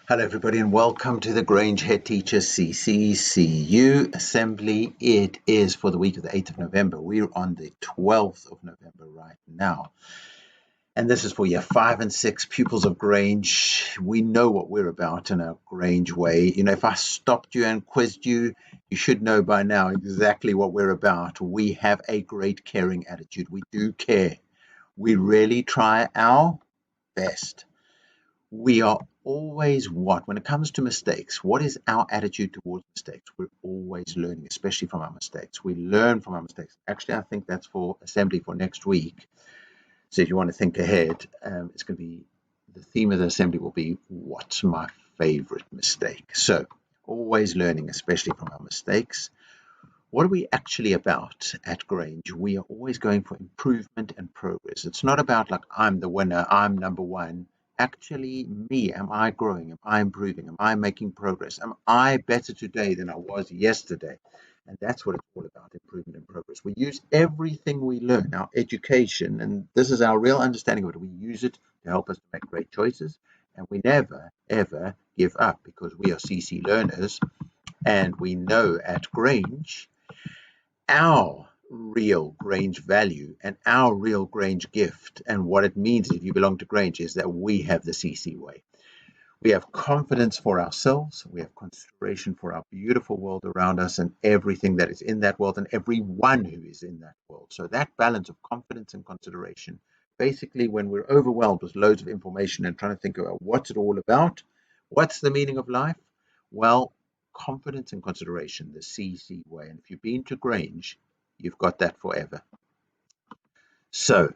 Hello, everybody, and welcome to the Grange Headteacher CCCU Assembly. It is for the week of the 8th of November. We're on the 12th of November right now. And this is for year 5 and 6 pupils of Grange. We know what we're about in our Grange way. You know, if I stopped you and quizzed you, you should know by now exactly what we're about. We have a great caring attitude. We do care. We really try our best. We are always when it comes to mistakes, what is our attitude towards mistakes? We're always learning, especially from our mistakes. We learn from our mistakes. Actually, I think that's for assembly for next week. So if you want to think ahead, it's going to be the theme of the assembly will be what's my favorite mistake. So always learning, especially from our mistakes. What are we actually about at Grange? We are always going for improvement and progress. It's not about like I'm the winner, I'm number one. Actually, me, am I growing? Am I improving? Am I making progress? Am I better today than I was yesterday? And that's what it's all about, improvement and progress. We use everything we learn, our education, and this is our real understanding of it. We use it to help us to make great choices, and we never, ever give up because we are CC learners, and we know at Grange our real Grange value and our real Grange gift and what it means if you belong to Grange is that we have the CC way. We have confidence for ourselves. We have consideration for our beautiful world around us and everything that is in that world and everyone who is in that world. So that balance of confidence and consideration, basically when we're overwhelmed with loads of information and trying to think about what's it all about, what's the meaning of life? Well, confidence and consideration, the CC way. And if you've been to Grange, you've got that forever. So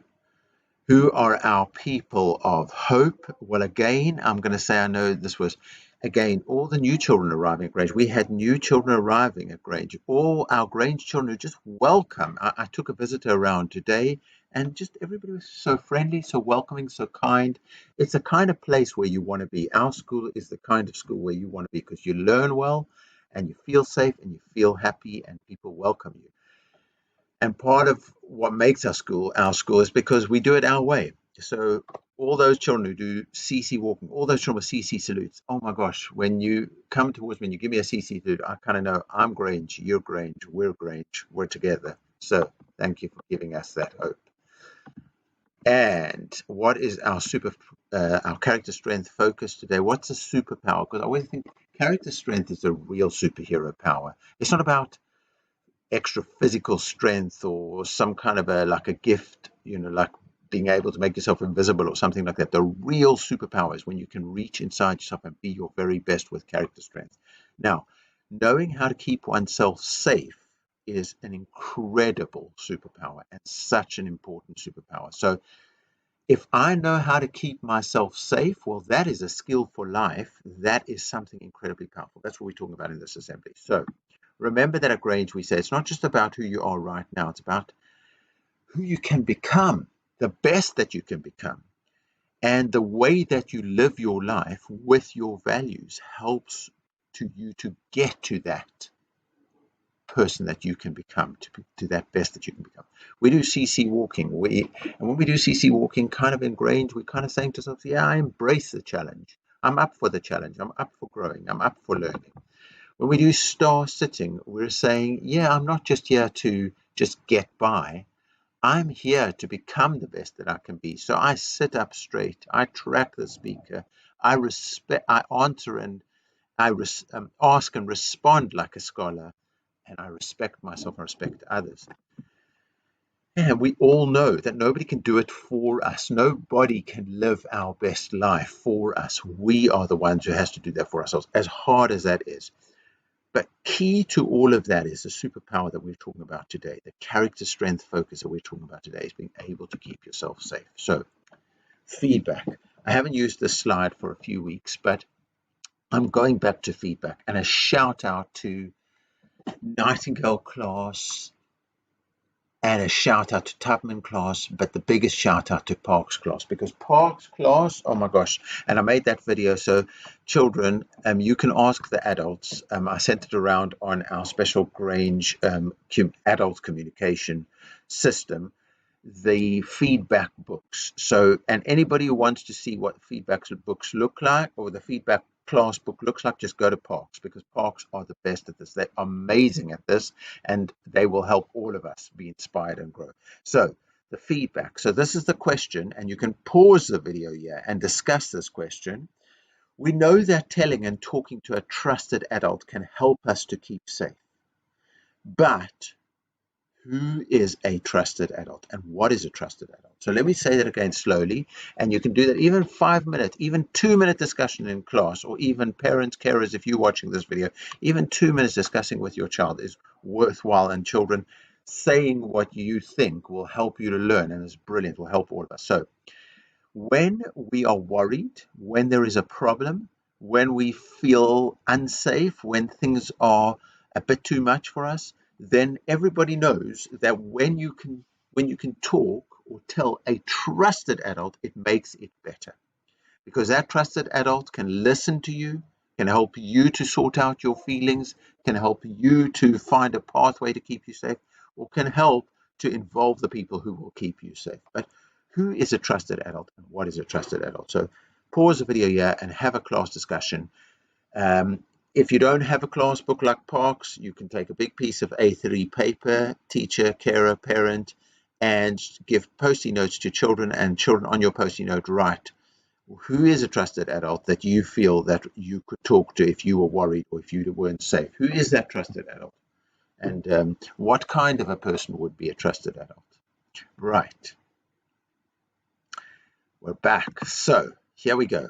who are our people of hope? Well, again, I'm going to say I know this was, again, all the new children arriving at Grange. We had new children arriving at Grange. All our Grange children are just welcome. I took a visitor around today, and just everybody was so friendly, so welcoming, so kind. It's the kind of place where you want to be. Our school is the kind of school where you want to be because you learn well, and you feel safe, and you feel happy, and people welcome you. And part of what makes our school is because we do it our way. So all those children who do CC walking, all those children with CC salutes, oh my gosh, when you come towards me and you give me a CC salute, I kind of know I'm Grange, you're Grange, we're together. So thank you for giving us that hope. And what is our character strength focus today? What's a superpower? Because I always think character strength is a real superhero power. It's not about extra physical strength or some kind of a gift, like being able to make yourself invisible or something like that. The real superpower is when you can reach inside yourself and be your very best with character strength. Now, knowing how to keep oneself safe is an incredible superpower and such an important superpower. So if I know how to keep myself safe, well, that is a skill for life. That is something incredibly powerful. That's what we're talking about in this assembly. So remember that at Grange, we say it's not just about who you are right now. It's about who you can become, the best that you can become. And the way that you live your life with your values helps you to get to that person that you can become, to that best that you can become. We do CC walking. And when we do CC walking, kind of in Grange, we're kind of saying to ourselves, yeah, I embrace the challenge. I'm up for the challenge. I'm up for growing. I'm up for learning. When we do star sitting, we're saying, yeah, I'm not just here to just get by. I'm here to become the best that I can be. So I sit up straight. I track the speaker. I answer and ask and respond like a scholar. And I respect myself and respect others. And we all know that nobody can do it for us. Nobody can live our best life for us. We are the ones who has to do that for ourselves, as hard as that is. But key to all of that is the superpower that we're talking about today, the character strength focus that we're talking about today is being able to keep yourself safe. So feedback. I haven't used this slide for a few weeks, but I'm going back to feedback and a shout out to Nightingale class and a shout out to Tubman class, but the biggest shout out to Parks class, because Parks class, oh my gosh, and I made that video. So children, you can ask the adults. I sent it around on our special Grange adult communication system. the feedback books. So, and anybody who wants to see what feedback books look like, or the feedback class book looks like, just go to Parks, because Parks are the best at this. They're amazing at this, and they will help all of us be inspired and grow. So the feedback. So this is the question, and you can pause the video here and discuss this question. We know that telling and talking to a trusted adult can help us to keep safe. But who is a trusted adult, and what is a trusted adult? So let me say that again slowly, and you can do that even 5 minute, even 2 minute discussion in class, or even parents, carers, if you're watching this video, even 2 minutes discussing with your child is worthwhile, and children saying what you think will help you to learn, and is brilliant, will help all of us. So when we are worried, when there is a problem, when we feel unsafe, when things are a bit too much for us, then everybody knows that when you can talk or tell a trusted adult, it makes it better, because that trusted adult can listen to you, can help you to sort out your feelings, can help you to find a pathway to keep you safe, or can help to involve the people who will keep you safe. But who is a trusted adult, and what is a trusted adult? So pause the video here and have a class discussion. If you don't have a class book like Parks, you can take a big piece of A3 paper, teacher, carer, parent, and give post-it notes to children, and children on your post-it note write, who is a trusted adult that you feel that you could talk to if you were worried or if you weren't safe? Who is that trusted adult? And what kind of a person would be a trusted adult? Right. We're back. So here we go.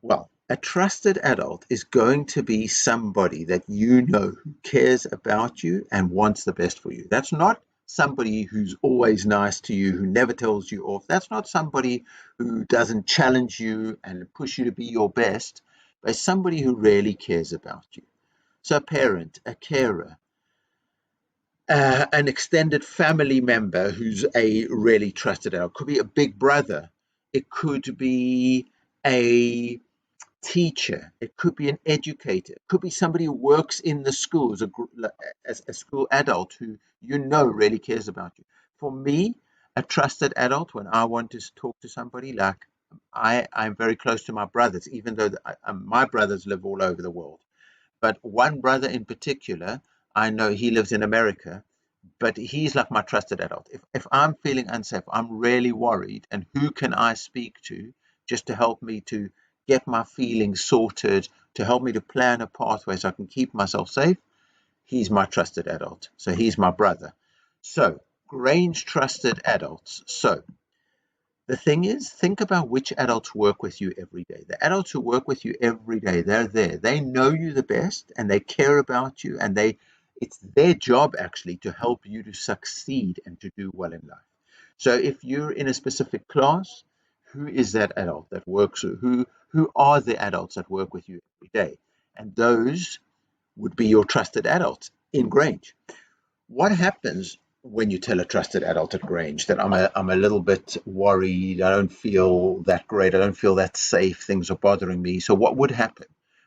Well, a trusted adult is going to be somebody that you know who cares about you and wants the best for you. That's not somebody who's always nice to you, who never tells you off. That's not somebody who doesn't challenge you and push you to be your best, but somebody who really cares about you. So a parent, a carer, an extended family member who's a really trusted adult. It could be a big brother. It could be a teacher, it could be an educator, it could be somebody who works in the school as a school adult who you know really cares about you. For me, a trusted adult, when I want to talk to somebody, like I'm very close to my brothers, even though my brothers live all over the world. But one brother in particular, I know he lives in America, but he's like my trusted adult. If I'm feeling unsafe, I'm really worried, and who can I speak to just to help me to get my feelings sorted, to help me to plan a pathway so I can keep myself safe? He's my trusted adult. So he's my brother. So Grange trusted adults. So the thing is, think about which adults work with you every day. The adults who work with you every day, they're there. They know you the best, and they care about you, and it's their job actually to help you to succeed and to do well in life. So if you're in a specific class, who is that adult that works? Who are the adults that work with you every day? And those would be your trusted adults in Grange. What happens when you tell a trusted adult at Grange that I'm a little bit worried, I don't feel that great, I don't feel that safe, things are bothering me? So what would happen?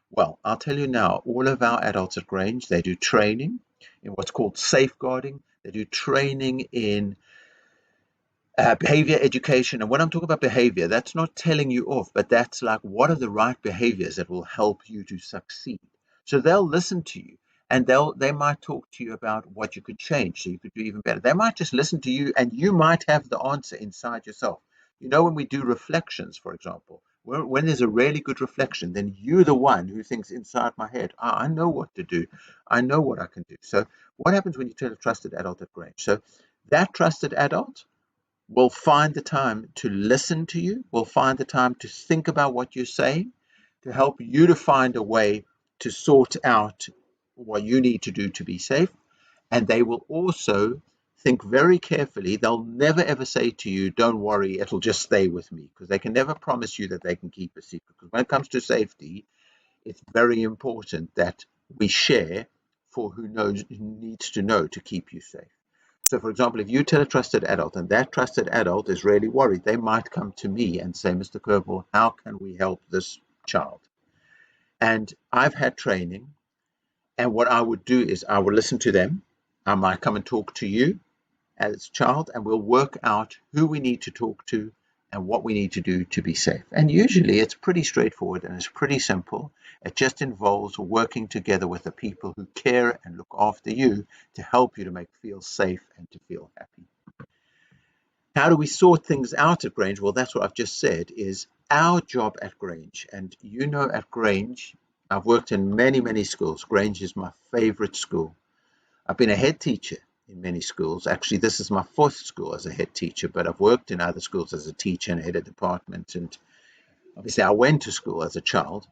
Well, I'll tell you now, all of our adults at Grange, they do training in what's called safeguarding. They do training in behavior education. And when I'm talking about behavior, that's not telling you off, but that's like, what are the right behaviors that will help you to succeed? So they'll listen to you, and they might talk to you about what you could change so you could do even better. They might just listen to you, and you might have the answer inside yourself. You know, when we do reflections, for example, when there's a really good reflection, then you're the one who thinks, inside my head, I know what to do. I know what I can do. So what happens when you tell a trusted adult at Grange? So that trusted adult will find the time to listen to you, will find the time to think about what you're saying, to help you to find a way to sort out what you need to do to be safe. And they will also think very carefully. They'll never ever say to you, don't worry, it'll just stay with me, because they can never promise you that they can keep a secret. Because when it comes to safety, it's very important that we share for who needs to know to keep you safe. So, for example, if you tell a trusted adult and that trusted adult is really worried, they might come to me and say, Mr. Kerbal, how can we help this child? And I've had training, and what I would do is I would listen to them. I might come and talk to you, as a child, and we'll work out who we need to talk to and what we need to do to be safe. And usually it's pretty straightforward and it's pretty simple. It just involves working together with the people who care and look after you to help you to make feel safe and to feel happy. How do we sort things out at Grange? Well, that's what I've just said, is our job at Grange. And you know, at Grange, I've worked in many, many schools. Grange is my favorite school. I've been a head teacher in many schools. Actually, this is my fourth school as a head teacher, but I've worked in other schools as a teacher and head of department. And obviously, I went to school as a child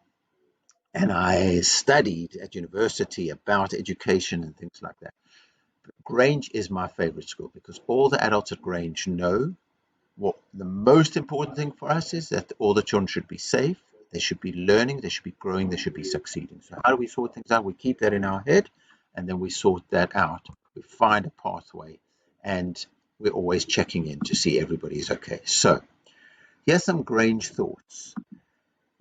and I studied at university about education and things like that. Grange is my favorite school because all the adults at Grange know what the most important thing for us is, that all the children should be safe, they should be learning, they should be growing, they should be succeeding. So how do we sort things out? We keep that in our head and then we sort that out. We find a pathway and we're always checking in to see everybody is okay. So here's some Grange thoughts.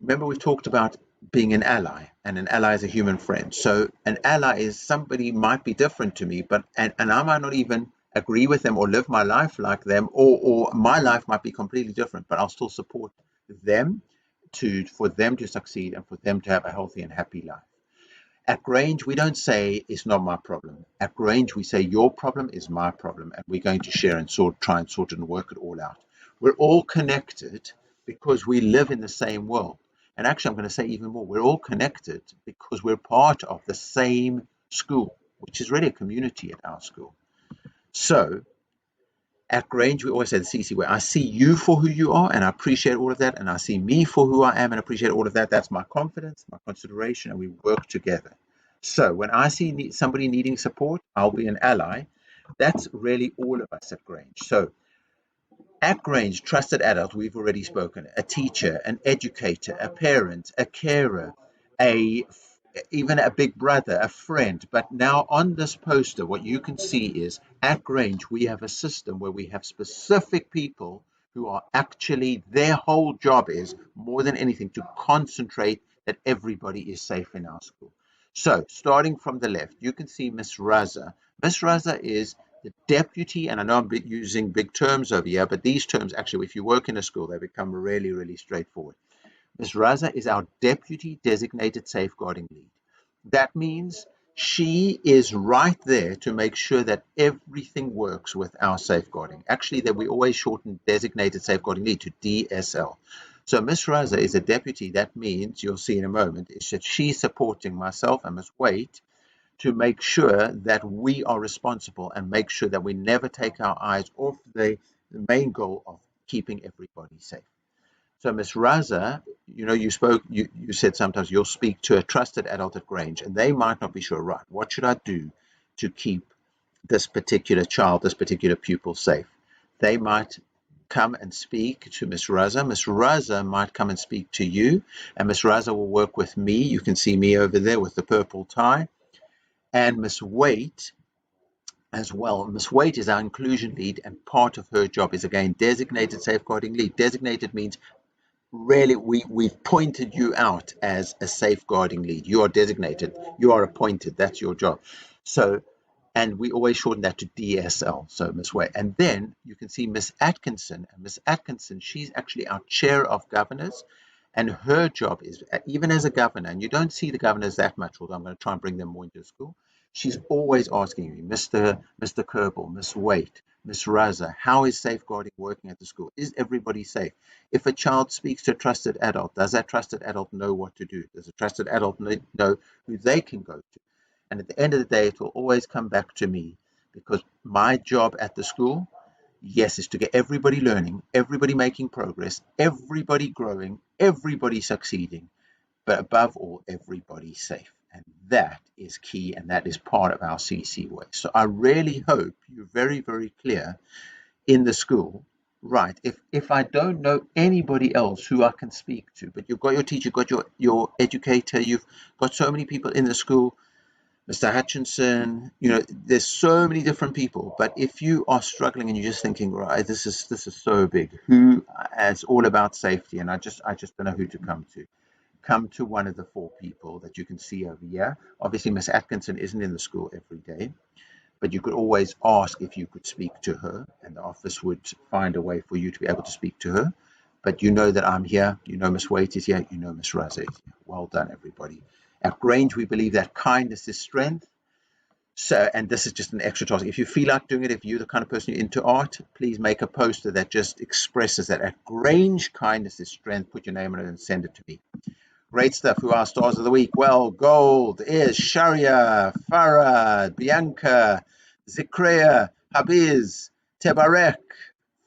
Remember, we've talked about being an ally, and an ally is a human friend. So an ally is somebody might be different to me, but and I might not even agree with them or live my life like them, or my life might be completely different, but I'll still support them for them to succeed and for them to have a healthy and happy life. At Grange, we don't say it's not my problem. At Grange, we say your problem is my problem, and we're going to share and try and sort it and work it all out. We're all connected because we live in the same world. And actually, I'm going to say even more, we're all connected because we're part of the same school, which is really a community at our school. So at Grange, we always say the CC way. I see you for who you are, and I appreciate all of that. And I see me for who I am and appreciate all of that. That's my confidence, my consideration, and we work together. So when I see somebody needing support, I'll be an ally. That's really all of us at Grange. So at Grange, trusted adult, we've already spoken, a teacher, an educator, a parent, a carer, a even a big brother, a friend. But now on this poster, what you can see is at Grange, we have a system where we have specific people who are actually, their whole job is more than anything to concentrate that everybody is safe in our school. So starting from the left, you can see Miss Raza. Miss Raza is the deputy, and I know I'm using big terms over here, but these terms actually, if you work in a school, they become really, really straightforward. Ms. Raza is our deputy designated safeguarding lead. That means she is right there to make sure that everything works with our safeguarding. Actually, that we always shorten designated safeguarding lead to DSL. So Ms. Raza is a deputy. That means, you'll see in a moment, is that she's supporting myself and Ms. Waite to make sure that we are responsible and make sure that we never take our eyes off the main goal of keeping everybody safe. So Ms. Raza, you said sometimes you'll speak to a trusted adult at Grange and they might not be sure, right, what should I do to keep this particular child, this particular pupil safe? They might come and speak to Ms. Raza. Ms. Raza might come and speak to you, and Ms. Raza will work with me. You can see me over there with the purple tie. And Ms. Waite as well. Ms. Waite is our inclusion lead, and part of her job is, again, designated safeguarding lead. Designated means really we've pointed you out as a safeguarding lead. You are designated, you are appointed, that's your job. So, and we always shorten that to DSL, so Miss Way. And then you can see Miss Atkinson, and Miss Atkinson, she's actually our chair of governors, and her job is, even as a governor, and you don't see the governors that much, although I'm going to try and bring them more into the school, she's always asking me, Mr. Kerbal, Miss Waite, Miss Raza, how is safeguarding working at the school? Is everybody safe? If a child speaks to a trusted adult, does that trusted adult know what to do? Does a trusted adult know who they can go to? And at the end of the day, it will always come back to me, because my job at the school, yes, is to get everybody learning, everybody making progress, everybody growing, everybody succeeding, but above all, everybody safe. And that is key, and that is part of our CC way. So I really hope you're very, very clear in the school, right? If I don't know anybody else who I can speak to, but you've got your teacher, you've got your educator, you've got so many people in the school, Mr. Hutchinson, there's so many different people. But if you are struggling and you're just thinking, right, this is so big, who is all about safety, and I just don't know who to come to one of the four people that you can see over here. Obviously, Miss Atkinson isn't in the school every day. but you could always ask if you could speak to her, and the office would find a way for you to be able to speak to her. But you know that I'm here, you know Miss Waite is here, you know Miss Raza is here. Well done, everybody. At Grange, we believe that kindness is strength. So, and this is just an extra task. If you feel like doing it, if you're the kind of person you're into art, please make a poster that just expresses that. At Grange, kindness is strength. Put your name on it and send it to me. Great stuff. Who are stars of the week? Well, gold is Sharia, Farah, Bianca, Zikrea, Habiz, Tebarek.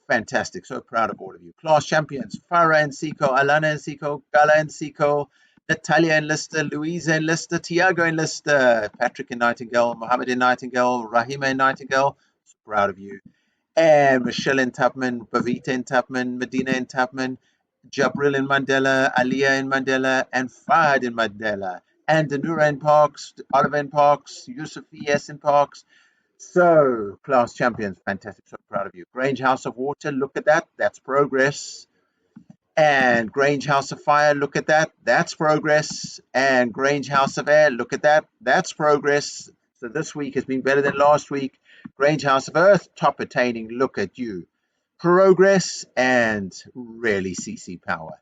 Fantastic. So proud of all of you. Class champions, Farah and Siko, Alana and Siko, Gala and Siko, Natalia and Lister, Louisa and Lister, Tiago and Lister, Patrick and Nightingale, Mohammed and Nightingale, Rahima and Nightingale. So proud of you. And Michelle and Tubman, Bavita and Tubman, Medina and Tubman, Jabril in Mandela, Aliyah in Mandela, and Fahad in Mandela, and Danura in Parks, Oliver in Parks, Yusuf ES in Parks. So, class champions, fantastic. So proud of you. Grange House of Water, look at that. That's progress. And Grange House of Fire, look at that. That's progress. And Grange House of Air, look at that. That's progress. So this week has been better than last week. Grange House of Earth, top attaining, look at you. Progress and really CC power.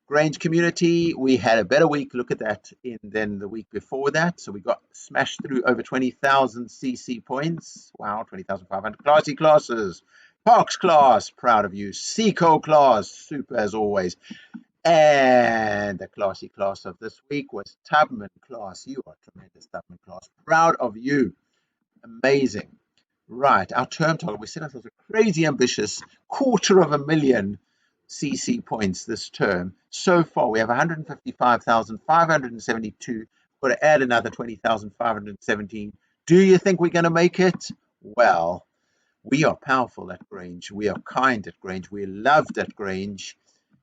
Grange community, we had a better week, look at that, than the week before that. So we got smashed through over 20,000 CC points. Wow, 20,500. Classy classes. Parks class, proud of you. Seco class, super as always. And the classy class of this week was Tubman class. You are tremendous, Tubman class. Proud of you. Amazing. Right, our term target, we set ourselves a crazy ambitious 250,000 CC points this term. So far, we have 155,572. Got to add another 20,517. Do you think we're going to make it? Well, we are powerful at Grange. We are kind at Grange. We're loved at Grange.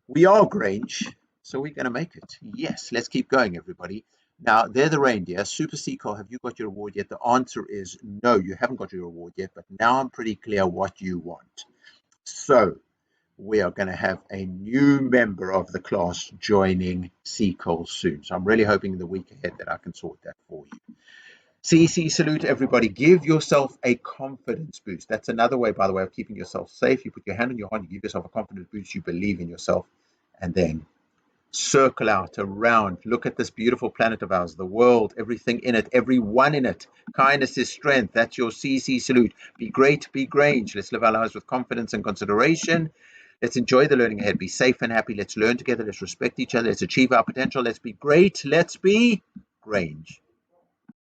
We are Grange, so we're going to make it. Yes, let's keep going, everybody. Now, they're the reindeer. Super Seacole, have you got your reward yet? The answer is no, you haven't got your reward yet, but now I'm pretty clear what you want. So, we are going to have a new member of the class joining Seacole soon. So, I'm really hoping in the week ahead that I can sort that for you. CC salute, everybody. Give yourself a confidence boost. That's another way, by the way, of keeping yourself safe. You put your hand on your heart, you give yourself a confidence boost, you believe in yourself, and then circle out around. Look at this beautiful planet of ours, the world, everything in it, everyone in it. Kindness is strength. That's your CC salute. Be great, be Grange. Let's live our lives with confidence and consideration. Let's enjoy the learning ahead. Be safe and happy. Let's learn together. Let's respect each other. Let's achieve our potential. Let's be great. Let's be Grange.